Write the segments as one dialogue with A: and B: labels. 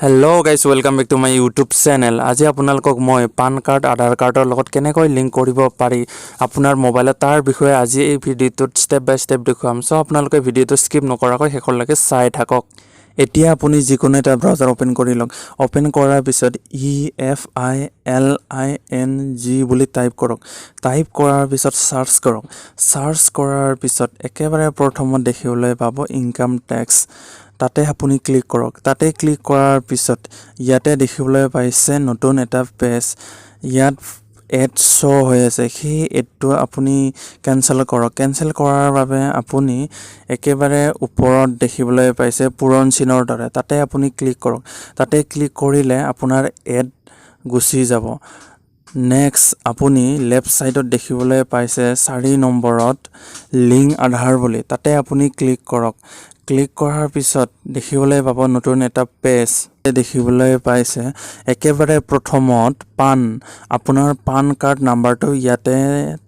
A: Hello' guys welcome back to my YouTube channel. আজি আপোনালোকক মই পান কাৰ্ড আধাৰ কাৰ্ডৰ লগত কেনেকৈ লিংক কৰিব পাৰি আপোনাৰ মোবাইলত তাৰ বিষয়ে আজি এই ভিডিঅ'টোত ষ্টেপ বাই ষ্টেপ দেখুৱাম। চ' আপোনালোকে ভিডিঅ'টো স্কিপ নকৰাকৈ শেষলৈকে চাই থাকক। এতিয়া আপুনি যিকোনো এটা ব্ৰাউজাৰ অ'পেন কৰি লওক। অ'পেন কৰাৰ পিছত EFILING বুলি টাইপ কৰক। টাইপ কৰাৰ পিছত চাৰ্চ কৰক। চাৰ্চ কৰাৰ পিছত একেবাৰে প্ৰথমত দেখিবলৈ পাব ইনকাম টেক্স। তাতে আপুনি ক্লিক কৰক। তাতে ক্লিক কৰাৰ পিছত ইয়াতে দেখিবলৈ পাইছে নতুন এটা পেজ। ইয়াত এড শ্ব' হৈ আছে, সেই এডটো আপুনি কেনচেল কৰক। কেনচেল কৰাৰ বাবে আপুনি একেবাৰে ওপৰত দেখিবলৈ পাইছে পূৰণ চিনৰ দৰে, তাতে আপুনি ক্লিক কৰক। তাতে ক্লিক কৰিলে আপোনাৰ এড গুচি যাব। নেক্সট আপুনি লেফ্ট ছাইডত দেখিবলৈ পাইছে 4 নম্বৰত লিংক আধাৰ বুলি, তাতে আপুনি ক্লিক কৰক। ক্লিক কৰাৰ পিছত দেখিবলৈ পাব নতুন এটা পেজ। দেখিবলৈ পাইছে একেবাৰে প্ৰথমত আপোনাৰ পান কাৰ্ড নাম্বাৰটো ইয়াতে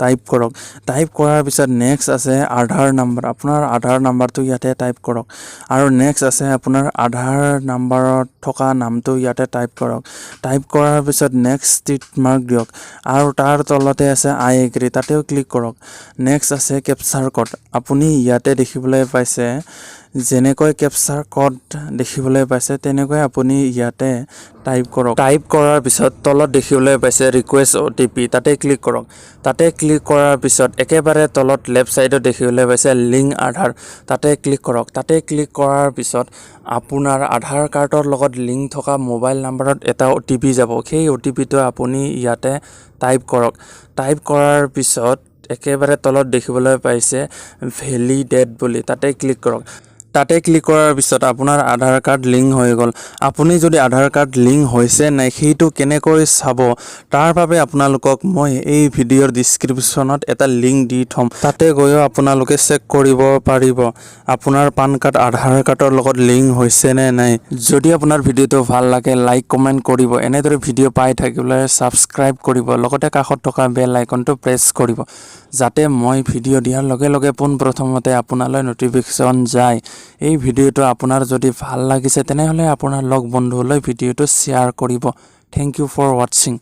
A: টাইপ কৰক। টাইপ কৰাৰ পিছত নেক্সট আছে আধাৰ নাম্বাৰ, আপোনাৰ আধাৰ নাম্বাৰটো ইয়াতে টাইপ কৰক। আৰু নেক্সট আছে আপোনাৰ আধাৰ নাম্বাৰত থকা নামটো ইয়াতে টাইপ কৰক। টাইপ কৰাৰ পিছত নেক্সট টিক মাৰ্ক দিয়ক আৰু তাৰ তলতে আছে আই এগ্ৰী, তাতেও ক্লিক কৰক। নেক্সট আছে কেপচাৰ কোড, আপুনি ইয়াতে দেখিবলৈ পাইছে যেনেকৈ কেপচাৰ কোড দেখিবলৈ পাইছে তেনেকৈ আপুনি ইয়াতে টাইপ কৰক। টাইপ কৰাৰ পিছত তলত দেখিবলৈ পাইছে ৰিকুৱেষ্ট OTP, তাতে ক্লিক কৰক। তাতে ক্লিক কৰাৰ পিছত একেবাৰে তলত লেফ্ট ছাইডত দেখিবলৈ পাইছে লিংক আধাৰ, তাতে ক্লিক কৰক। তাতে ক্লিক কৰাৰ পিছত আপোনাৰ আধাৰ কাৰ্ডৰ লগত লিংক থকা মোবাইল নাম্বাৰত এটা OTP যাব। সেই OTPটো আপুনি ইয়াতে টাইপ কৰক। টাইপ কৰাৰ পিছত একেবাৰে তলত দেখিবলৈ পাইছে ভেলিডেট বুলি, তাতে ক্লিক কৰক। তাতে ক্লিক কৰাৰ পিছত আপোনাৰ আধাৰ কাৰ্ড লিংক হৈ গ'ল। আপুনি যদি আধাৰ কাৰ্ড লিংক হৈছে নাই সেইটো কেনেকৈ চাব, তাৰ বাবে আপোনালোকক মই এই ভিডিঅ'ৰ ডিছক্ৰিপশ্যনত এটা লিংক দি থ'ম। তাতে গৈও আপোনালোকে চেক কৰিব পাৰিব আপোনাৰ পান কাৰ্ড আধাৰ কাৰ্ডৰ লগত লিংক হৈছে নে নাই। যদি আপোনাৰ ভিডিঅ'টো ভাল লাগে লাইক কমেণ্ট কৰিব, এনেদৰে ভিডিঅ' পাই থাকিবলৈ ছাবস্ক্ৰাইব কৰিব, লগতে কাষত থকা বেল আইকনটো প্ৰেছ কৰিব, যাতে মই ভিডিঅ' দিয়াৰ লগে লগে পোনপ্ৰথমতে আপোনালৈ ন'টিফিকেশ্যন যায়। এই ভিডিঅ'টো আপোনাৰ যদি ভাল লাগিছে তেনেহ'লে আপোনাৰ লগ বন্ধুলৈ ভিডিঅ'টো শ্বেয়াৰ কৰিব। Thank you for ৱাটছিং।